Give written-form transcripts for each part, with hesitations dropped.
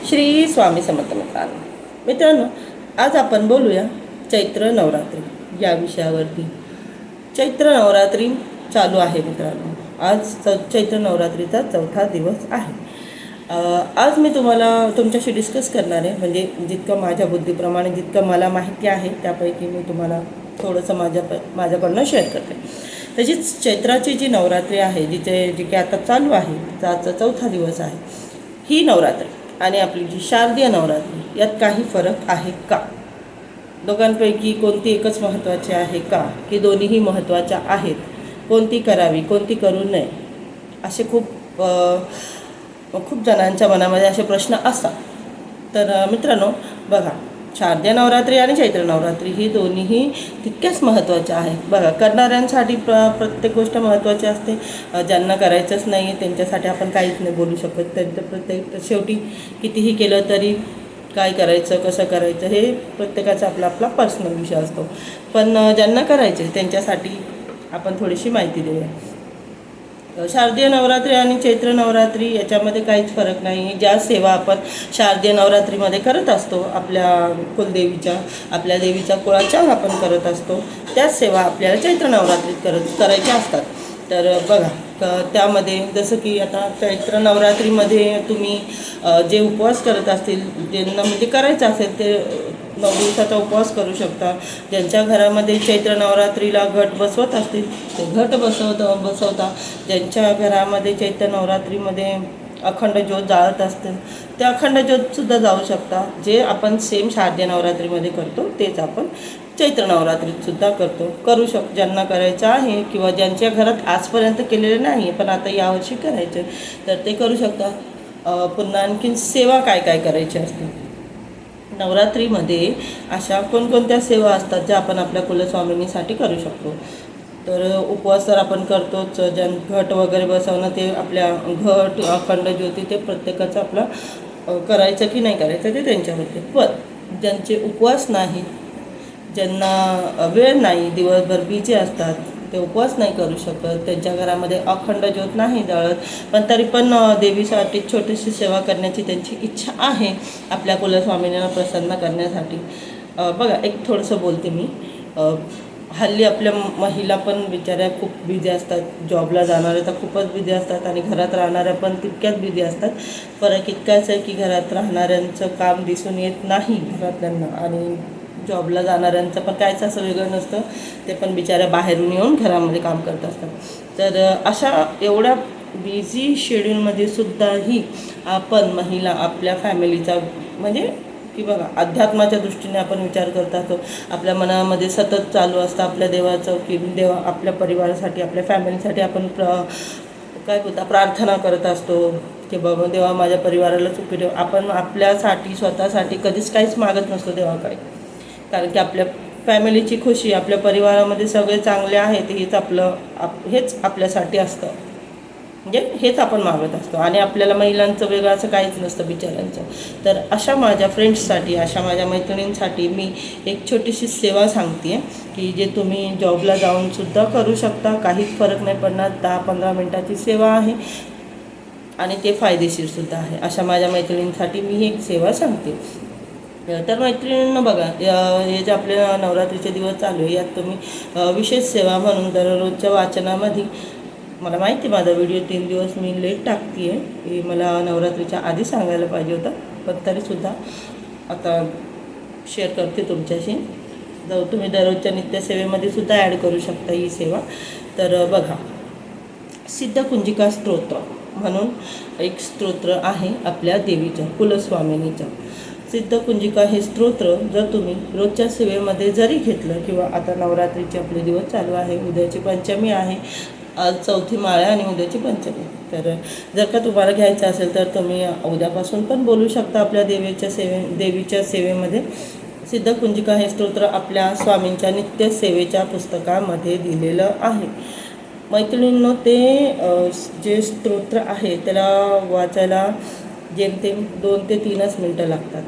श्री स्वामी समर्थ मित्रांनो. मित्रांनो, आज आपण बोलूया चैत्र नवरात्री या विषयावरती. चैत्र नवरात्री चालू आहे मित्रांनो. आज चैत्र नवरात्रीचा 4था दिवस आहे. आज मी तुम्हाला तुमच्याशी डिस्कस करणार आहे, म्हणजे जितकं माझ्या बुद्धीप्रमाणे जितकं मला माहिती आहे त्यापैकी मी तुम्हाला थोडंसं माझ्याकडनं शेअर करते. तशीच चैत्राची जी नवरात्री आहे, जी काही आता चालू आहे, तिचा 4था दिवस आहे. ही नवरात्री आणि आपली जी शारदीय नवरात्री यात काही फरक आहे का? दोघांपैकी कोणती एकच महत्त्वाची आहे का, की दोन्हीही महत्त्वाच्या आहेत? कोणती करावी, कोणती करू नये, असे खूप जणांच्या मनामध्ये असे प्रश्न असतात. तर मित्रांनो बघा, शारदीय नवरात्री आणि चैत्र नवरात्री ही दोन्हीही तितक्याच महत्त्वाच्या आहेत. बघा, करणाऱ्यांसाठी प्रत्येक गोष्ट महत्त्वाची असते. ज्यांना करायचंच नाही आहे त्यांच्यासाठी आपण काहीच नाही बोलू शकत. त्यांचं शेवटी कितीही केलं तरी काय करायचं, कसं करायचं हे प्रत्येकाचा आपला पर्सनल विषय असतो. पण ज्यांना करायचं त्यांच्यासाठी आपण थोडीशी माहिती देऊया. शारदीय नवरात्री आणि चैत्र नवरात्री याच्यामध्ये काहीच फरक नाही. ज्या सेवा आपण शारदीय नवरात्रीमध्ये करत असतो, आपल्या कुलदेवीच्या, आपल्या देवीच्या कुळाच्यावर आपण करत असतो, त्याच सेवा आपल्याला चैत्र नवरात्रीत करायच्या असतात. तर बघा, त्यामध्ये जसं की आता चैत्र नवरात्रीमध्ये तुम्ही जे उपवास करत असतील, ज्यांना म्हणजे करायचं असेल ते 9 दिवसाचा उपवास करू शकता. ज्यांच्या घरामध्ये चैत्र नवरात्रीला घट बसवत असतील ते घट बसवता. ज्यांच्या घरामध्ये चैत्र नवरात्रीमध्ये अखंड ज्योत जाळत असतील ते अखंड ज्योतसुद्धा जाऊ शकता. जे आपण सेम शारदीय नवरात्रीमध्ये करतो तेच आपण चैत्र नवरात्रीतसुद्धा करू शकतो. ज्यांना करायचं आहे किंवा ज्यांच्या घरात आजपर्यंत केलेलं नाही पण आता यावर्षी करायचं तर ते करू शकता. पुन्हा आणखीन सेवा काय काय करायची असते नवरात्रीमध्ये, अशा कोणकोणत्या सेवा असतात ज्या आपण आपल्या कुलस्वामिनीसाठी करू शकतो. तर उपवास तर आपण करतोच. घट वगैरे बसवणं ते आपल्या घट अखंड ज्योती ते प्रत्येकाचं आपला करायचं की नाही करायचं ते त्यांच्यावरती. पण ज्यांचे उपवास नाही, ज्यांना वेळ नाही, दिवसभर बिझी असतात, ते उपवास नाही करू शकत, त्यांच्या घरामध्ये अखंड ज्योत नाही जळत, पण तरी पण देवीसाठी छोटीशी सेवा करण्याची त्यांची इच्छा आहे आपल्या कुलस्वामिनीला प्रसन्न करण्यासाठी. बघा, एक थोडंसं बोलते मी. हल्ली आपल्या महिला पण बिचाऱ्या खूप बिझी असतात. जॉबला जाणाऱ्या तर खूपच बिझी असतात आणि घरात राहणाऱ्या पण तितक्याच बिझी असतात. फरक इतकाच आहे की घरात राहणाऱ्यांचं काम दिसून येत नाही घरातल्यांना, आणि जॉबला जाणाऱ्यांचं पण कायच असं वेगळं नसतं. ते पण बिचाऱ्या बाहेरून येऊन घरामध्ये काम करत असतात. तर अशा एवढ्या बिझी शेड्यूलमध्ये सुद्धाही आपण महिला आपल्या फॅमिलीचा म्हणजे की बघा, अध्यात्माच्या दृष्टीने आपण विचार करत असतो. आपल्या मनामध्ये सतत चालू असतं आपल्या देवाचं, की देवा आपल्या परिवारासाठी, आपल्या फॅमिलीसाठी आपण प्रार्थना करत असतो की बाबा देवा माझ्या परिवाराला सुखी ठेव. आपण आपल्यासाठी स्वतःसाठी कधीच काहीच मागत नसतो देवाकडे, कारण की आपल्या फॅमिलीची खुशी, आपल्या परिवारामध्ये सगळे चांगले आहेत हेच आपल्यासाठी असतं, म्हणजे हेच आपण मागत असतो. आणि आपल्याला महिलांचं वेगळं असं काहीच नसतं बिचाऱ्यांचं. तर अशा माझ्या फ्रेंड्ससाठी, अशा माझ्या मैत्रिणींसाठी मी एक छोटीशी सेवा सांगते की जे तुम्ही जॉबला जाऊनसुद्धा करू शकता, काहीच फरक नाही पडणार. 10-15 मिनटाची सेवा आहे आणि ते फायदेशीरसुद्धा आहे. अशा माझ्या मैत्रिणींसाठी मी एक सेवा सांगते. तर मैत्रिणींना बघा, हे जे आपले नवरात्रीचे दिवस चालू आहे यात तुम्ही विशेष सेवा म्हणून दररोजच्या वाचनामध्ये, मला माहिती माझा व्हिडिओ 3 दिवस मी लेट टाकते आहे, की मला नवरात्रीच्या आधी सांगायला पाहिजे होतं, पण तरीसुद्धा आता शेअर करते तुमच्याशी. तुम्ही दररोजच्या नित्यसेवेमध्ये सुद्धा ॲड करू शकता ही सेवा. तर बघा, सिद्धकुंजिका स्तोत्र म्हणून एक स्तोत्र आहे आपल्या देवीचं, कुलस्वामिनीचं. सिद्धकुंजिका हे स्तोत्र जर तुम्ही रोजच्या सेवेमध्ये जरी घेतलं, किंवा आता नवरात्रीचे आपले दिवस चालू आहे, उद्याची पंचमी आहे, आज 4थी माळ आणि उद्याची पंचमी. तर जर का तुम्हाला घ्यायचं असेल तर तुम्ही उद्यापासून पण बोलू शकता आपल्या देवीच्या सेवेमध्ये. सिद्धकुंजिका हे स्तोत्र आपल्या स्वामींच्या नित्यसेवेच्या पुस्तकामध्ये दिलेलं आहे. मैत्रिणींनो, ते जे स्तोत्र आहे त्याला वाचायला जेमतेम 2 ते 3 मिनटं लागतात,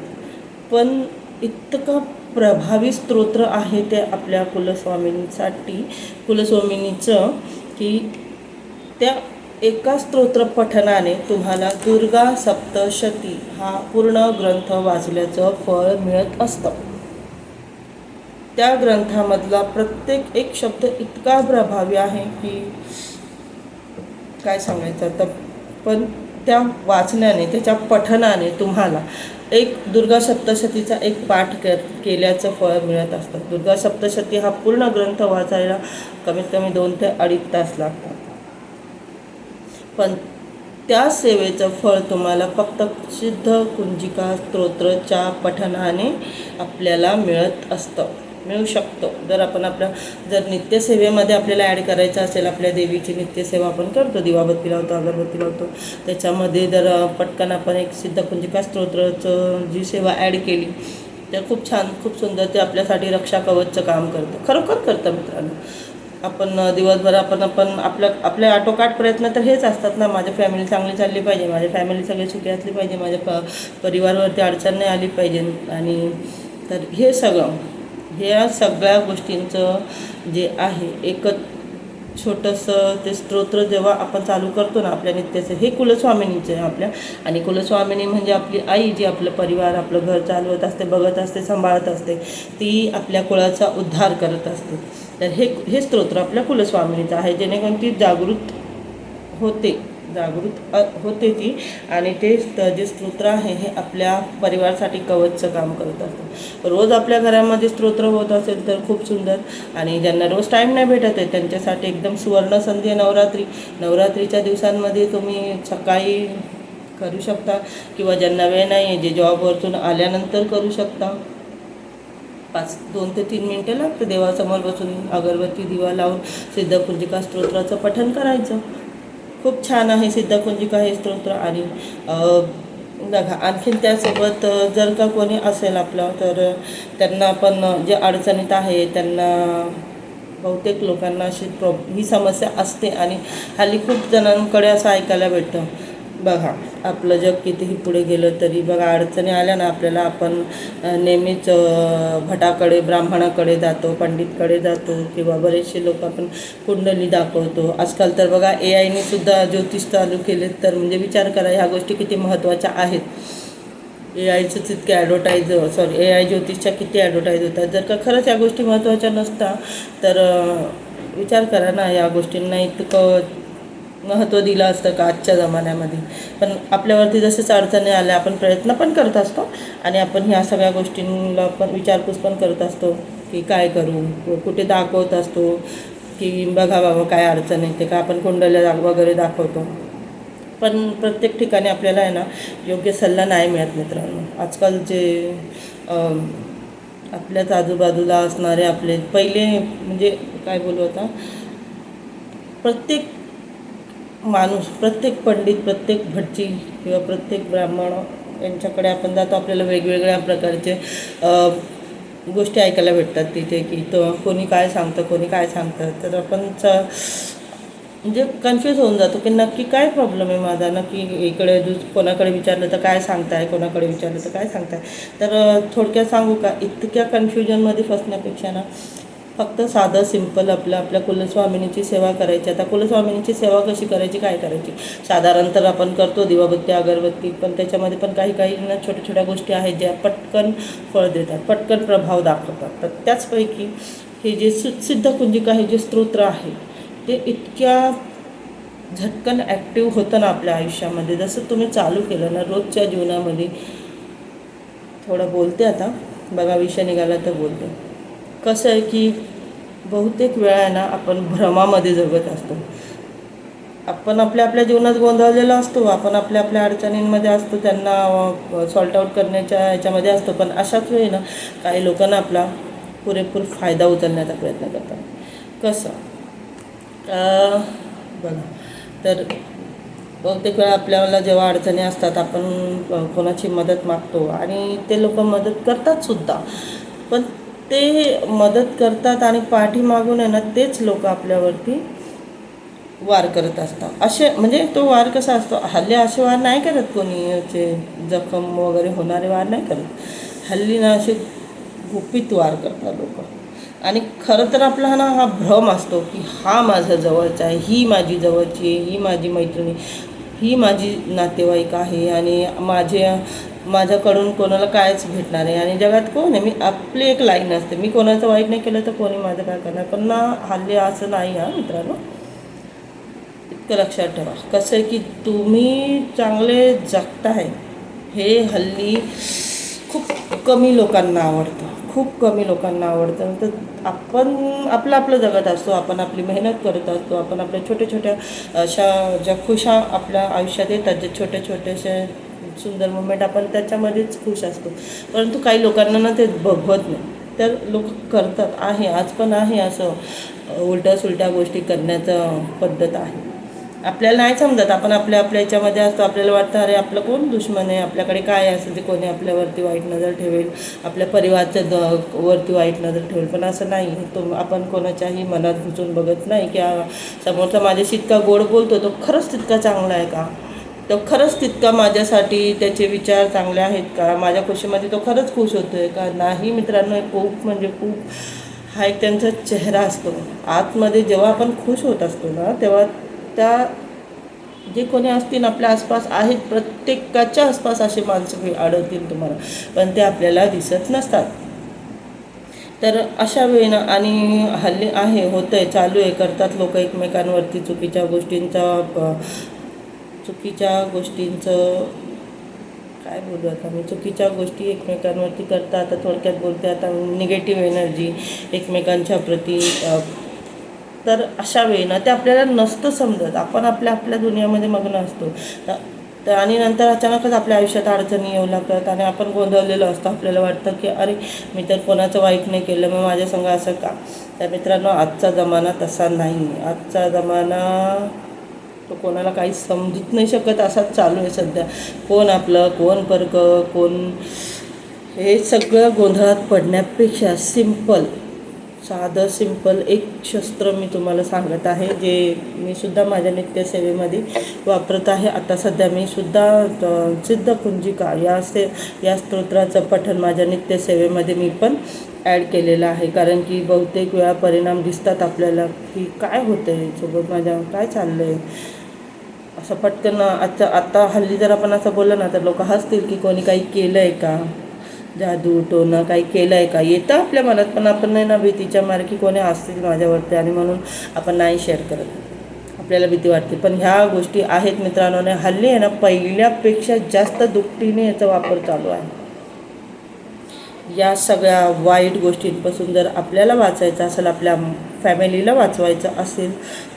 पण इतकं प्रभावी स्तोत्र आहे ते आपल्या कुलस्वामिनीचं, की त्या एका स्तोत्र पठणाने तुम्हाला दुर्गा सप्तशती हा पूर्ण ग्रंथ वाचल्याचं फळ मिळत असतं. त्या ग्रंथामधला प्रत्येक एक शब्द इतका प्रभावी आहे की काय सांगायचं. तर पण त्या वाचण्याने, त्याच्या पठणाने तुम्हाला एक दुर्गा सप्तशतीचा एक पाठ केल्याचं फळ मिळत असतं. दुर्गा सप्तशती हा पूर्ण ग्रंथ वाचायला कमीत कमी 2 ते 2.5 तास लागतात. पण त्या सेवेचं फळ तुम्हाला फक्त सिद्ध कुंजिका स्तोत्रच्या पठणाने आपल्याला मिळू शकतो. जर आपण जर नित्यसेवेमध्ये आपल्याला ॲड करायचं असेल, आपल्या देवीची नित्यसेवा आपण करतो, दिवाबत्ती लावतो, अगरबत्ती लावतो, त्याच्यामध्ये जर पटकन आपण एक सिद्ध कुंजिका स्तोत्राचं जी सेवा ॲड केली तर खूप छान, खूप सुंदर ते आपल्यासाठी रक्षा कवचचं काम करतं. खरोखर करतं मित्रांनो. आपण दिवसभर आपले आटोकाट प्रयत्न तर हेच असतात ना, माझी फॅमिली चांगली चालली पाहिजे, माझी फॅमिली सगळी सुखी असली पाहिजे, माझ्या परिवारावरती अडचण नाही आली पाहिजे. आणि तर ह्या सगळ्या गोष्टींचं जे आहे एकच छोटंसं ते स्तोत्र जेव्हा आपण चालू करतो ना आपल्या नित्याचं, हे कुलस्वामिनीचं आहे आपल्या. आणि कुलस्वामिनी म्हणजे आपली आई, जी आपलं परिवार, आपलं घर चालवत असते, बघत असते, सांभाळत असते, ती आपल्या कुळाचा उद्धार करत असते. तर हे स्तोत्र आपल्या कुलस्वामिनीचं आहे, जेणेकरून ती जागृत होते ती. आणि ते जे स्तोत्र आहे हे आपल्या परिवारासाठी कवचचं काम करत असतं. रोज आपल्या घरामध्ये स्तोत्र होत असेल तर खूप सुंदर. आणि ज्यांना रोज टाईम नाही भेटत आहे त्यांच्यासाठी एकदम सुवर्ण संधी आहे नवरात्रीच्या दिवसांमध्ये तुम्ही सकाळी करू शकता, किंवा ज्यांना वेळ नाही आहे, जे जॉबवरतून आल्यानंतर करू शकता. 2 ते 3 मिनटं लागतं देवासमोर बसून अगरबत्ती दिवा लावून सिद्ध कुंजिका स्तोत्राचं पठण करायचं. खूप छान आहे सिद्ध कुंजिका हे स्तोत्र. आणि बघा, आणखीन त्यासोबत जर का कोणी असेल आपलं, तर त्यांना पण जे अडचणीत आहे त्यांना, बहुतेक लोकांना ही समस्या असते. आणि हल्ली खूप जणांकडे असं ऐकायला भेटतं. बघा, आपलं जग कितीही पुढे गेलं तरी बघा, अडचणी आल्या ना आपल्याला, आपण नेहमीच भटाकडे, ब्राह्मणाकडे जातो, पंडितकडे जातो, किंवा बरेचसे लोक आपण कुंडली दाखवतो. आजकाल तर बघा AIने सुद्धा ज्योतिष चालू केलेत. तर म्हणजे विचार करा, ह्या गोष्टी किती महत्त्वाच्या आहेत. AIचं तितके AI ज्योतिषच्या किती ॲडव्हर्टाईज होतात. जर का खरंच या गोष्टी महत्त्वाच्या नसता तर विचार करा ना, या गोष्टींना इतकं महत्त्व दिलं असतं का आजच्या जमान्यामध्ये. पण आपल्यावरती जसेच अडचणी आल्या आपण प्रयत्न पण करत असतो, आणि आपण ह्या सगळ्या गोष्टींना पण विचारपूस पण करत असतो की काय करू, कुठे दाखवत असतो की बघा बाबा काय अडचण येते का, आपण कुंडल्या वगैरे दाखवतो. पण प्रत्येक ठिकाणी आपल्याला आहे ना योग्य सल्ला नाही मिळत मित्रांनो. आजकाल जे आपल्याच आजूबाजूला असणारे आपले पहिले, म्हणजे काय बोलू आता, प्रत्येक माणूस, प्रत्येक पंडित, प्रत्येक भटजी किंवा प्रत्येक ब्राह्मण यांच्याकडे आपण जातो, आपल्याला वेगवेगळ्या प्रकारचे गोष्टी ऐकायला भेटतात तिथे, की कोणी काय सांगतं. तर आपण म्हणजे कन्फ्यूज होऊन जातो की नक्की काय प्रॉब्लेम आहे माझा, नक्की कोणाकडे विचारलं तर काय सांगताय, कोणाकडे विचारलं तर काय सांगताय. तर थोडक्यात सांगू का, इतक्या कन्फ्युजनमध्ये फसण्यापेक्षा ना फक्त साधं सिंपल आपल्या कुलस्वामिनीची सेवा करायची. आता कुलस्वामिनीची सेवा कशी करायची, काय करायची, साधारण तर आपण करतो दिवाबत्ती, अगरबत्ती, पण त्याच्यामध्ये पण काही ना छोट्या छोट्या गोष्टी आहेत ज्या पटकन फळ देतात, पटकन प्रभाव दाखवतात. तर त्याचपैकी हे जे सिद्ध कुंजिका हे जे स्तोत्र आहे ते इतक्या झटकन ॲक्टिव्ह होतं ना आपल्या आयुष्यामध्ये. जसं तुम्ही चालू केलं ना रोजच्या जीवनामध्ये, थोडं बोलते आता, बघा विषय निघाला तर बोलते. कसं आहे की बहुतेक वेळा आहे ना आपण भ्रमामध्ये जगत असतो. आपण आपल्या जीवनात गोंधळलेलो असतो, आपण आपल्या अडचणींमध्ये असतो, त्यांना सॉल्ट आऊट करण्याच्या ह्याच्यामध्ये असतो. पण अशाच वेळी ना काही लोकांना आपला पुरेपूर फायदा उचलण्याचा प्रयत्न करतात. कसं बघा, तर बहुतेक वेळा आपल्याला जेव्हा अडचणी असतात आपण कोणाची मदत मागतो आणि ते लोक मदत करतात सुद्धा. पण ते मदत करतात आणि पाठीमागून आहे ना तेच लोक आपल्यावरती वार करत असतात. असे म्हणजे तो वार कसा असतो, हल्ली असे वार नाही करत कोणी, याचे जखम वगैरे होणारे वार नाही करत. हल्ली ना असे गुपित वार करतात लोक. आणि खरं तर आपला हा भ्रम असतो की हा माझा जवळचा आहे, ही माझी जवळची आहे, ही माझी मैत्रिणी, ही माझी नातेवाईक आहे आणि माझ्याकडून कोणाला कायच भेटणार आहे आणि जगात कोण आहे. मी आपली एक लाईन असते, मी कोणाचं वाईट नाही केलं तर कोणी माझं काय करणार. पण ना हल्ली असं नाही मित्रांनो, इतकं लक्षात ठेवा. कसं आहे की तुम्ही चांगले जगताय हे हल्ली खूप कमी लोकांना आवडतं, खूप कमी लोकांना आवडतं. तर आपण आपलं जगत असतो, आपण आपली मेहनत करत असतो, आपण आपल्या छोट्या अशा ज्या खुशा आपल्या आयुष्यात येतात, जे छोटेसे सुंदर मुमेंट, आपण त्याच्यामध्येच खुश असतो. परंतु काही लोकांना ना ते बघवत नाही, तर लोक करतात आहे, आज पण आहे असं उलट्या गोष्टी करण्याचं पद्धत आहे. आपल्याला नाही समजत, आपण आपल्या याच्यामध्ये असतो, आपल्याला वाटतं अरे आपलं कोण दुश्मन आहे, आपल्याकडे काय असेल ते कोणी आपल्यावरती वाईट नजर ठेवेल, आपल्या परिवाराच्या वरती वाईट नजर ठेवेल. पण असं नाही, आपण कोणाच्याही मनात घुसून बघत नाही की समोरचा माझ्याशी इतका गोड बोलतो, तो खरंच तितका चांगला आहे का, तो खरंच तितका माझ्यासाठी त्याचे विचार चांगले आहेत का, माझ्या खुशीमध्ये तो खरंच खुश होतो आहे का. नाही मित्रांनो, खूप म्हणजे खूप हा एक त्यांचा चेहरा असतो आतमध्ये. जेव्हा आपण खुश होत असतो ना, तेव्हा त्या जे कोणी असतील आपल्या आसपास आहेत, प्रत्येकाच्या आसपास असे माणसं आढळतील तुम्हाला, पण ते आपल्याला दिसत नसतात. तर अशा वेळेनं आणि हल्ली होतं आहे, चालू आहे, करतात लोक एकमेकांवरती चुकीच्या गोष्टींचं काय बोलू आता मी, चुकीच्या गोष्टी एकमेकांवरती करतात. आता थोडक्यात बोलते, आता निगेटिव्ह एनर्जी एकमेकांच्या प्रती. तर अशा वेळेनं ते आपल्याला नसतं समजत, आपण आपल्या दुनियामध्ये मग्न असतो. तर आणि नंतर अचानकच आपल्या आयुष्यात अडचणी येऊ लागतात आणि आपण गोंधळलेलो असतो. आपल्याला वाटतं की अरे मी तर कोणाचं वाईट नाही केलं, मग माझ्या संग असं का. तर मित्रांनो, आजचा जमाना तसा नाही. आजचा जमाना तो कोणाला काही समजूत नाही शकत असाच चालू आहे सध्या. कोण आपलं, कोण परक, कोण, हे सगळं गोंधळात पडण्यापेक्षा साधं सिंपल एक शस्त्र मी तुम्हाला सांगत आहे, जे मी सुद्धा माझ्या नित्यसेवेमध्ये वापरत आहे. आता सध्या मी सुद्धा सिद्धकुंजिका या स्तोत्राचं पठण माझ्या नित्यसेवेमध्ये मी पण ॲड केलेलं आहे. कारण की बहुतेक वेळा परिणाम दिसतात आपल्याला की काय होतं आहे सोबत, माझ्या काय चाललं आहे. असं पटकन आता हल्ली जर आपण असं बोललं ना तर लोक हसतील की कोणी काही केलं आहे का, जादू टोनं काही केलं आहे का, येतं आपल्या मनात. पण आपण नाही ना भीतीच्या मारे की कोणी असतील माझ्यावरती, आणि म्हणून आपण नाही शेअर करत, आपल्याला भीती वाटते. पण ह्या गोष्टी आहेत मित्रांनो, हल्ली आहे ना पहिल्यापेक्षा जास्त दुपटीने याचा वापर चालू आहे. या सगळ्या वाईट गोष्टींपासून जर आपल्याला वाचायचं असेल, आपल्या फॅमिलीला वाचवायचं असेल,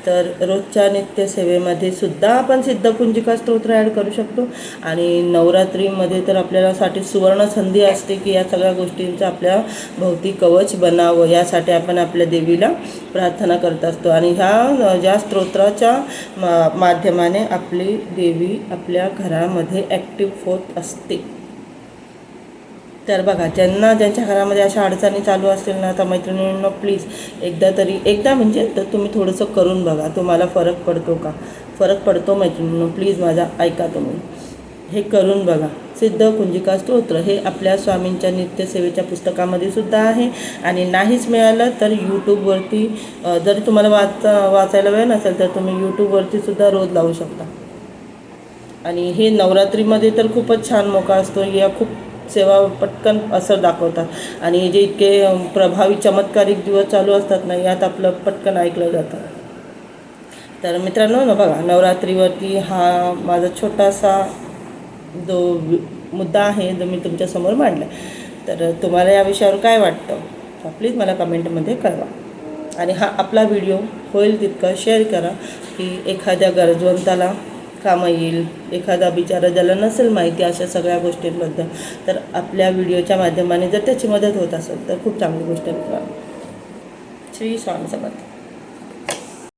तर रोजच्या नित्यसेवेमध्ये सुद्धा आपण सिद्धकुंजिका स्तोत्र ॲड करू शकतो. आणि नवरात्रीमध्ये तर आपल्यासाठी सुवर्ण संधी असते की या सगळ्या गोष्टींचं आपल्या भोवती कवच बनावं, यासाठी आपण आपल्या देवीला प्रार्थना करत असतो. आणि ह्या ज्या स्तोत्राच्या माध्यमाने आपली देवी आपल्या घरामध्ये ॲक्टिव्ह होत असते. तर बघा, ज्यांच्या घरामध्ये अशा अडचणी चालू असतील ना, तर मैत्रिणींनो प्लीज एकदा म्हणजे तर तुम्ही थोडंसं करून बघा, तुम्हाला फरक पडतो का. फरक पडतो मैत्रिणींनो, प्लीज माझा ऐका, तुम्ही हे करून बघा. सिद्धकुंजिका स्तोत्र हे आपल्या स्वामींच्या नित्यसेवेच्या पुस्तकामध्ये सुद्धा आहे. आणि नाहीच मिळालं तर यूट्यूबवरती, जर तुम्हाला वाचायला वेळ नसेल तर तुम्ही यूट्यूबवरती सुद्धा रोज लावू शकता. आणि हे नवरात्रीमध्ये तर खूपच छान मोका असतो. या खूप सेवा पटकन असर दाखवतात आणि जे इतके प्रभावी चमत्कारिक दिवस चालू असतात ना, यात आपलं पटकन ऐकलं जातं. तर मित्रांनो ना बघा, नवरात्रीवरती हा माझा छोटासा जो मुद्दा आहे जो मी तुमच्यासमोर मांडला. तर तुम्हाला या विषयावर काय वाटतं तर प्लीज मला कमेंटमध्ये कळवा. आणि हा आपला व्हिडिओ होईल तितका शेअर करा की एखाद्या गरजवंताला कामं येईल, एखादा बिचारा ज्याला नसेल माहिती अशा सगळ्या गोष्टींबद्दल, तर आपल्या व्हिडिओच्या माध्यमाने जर त्याची मदत होत असेल तर खूप चांगली गोष्ट आहे. श्री स्वामी समर्थ.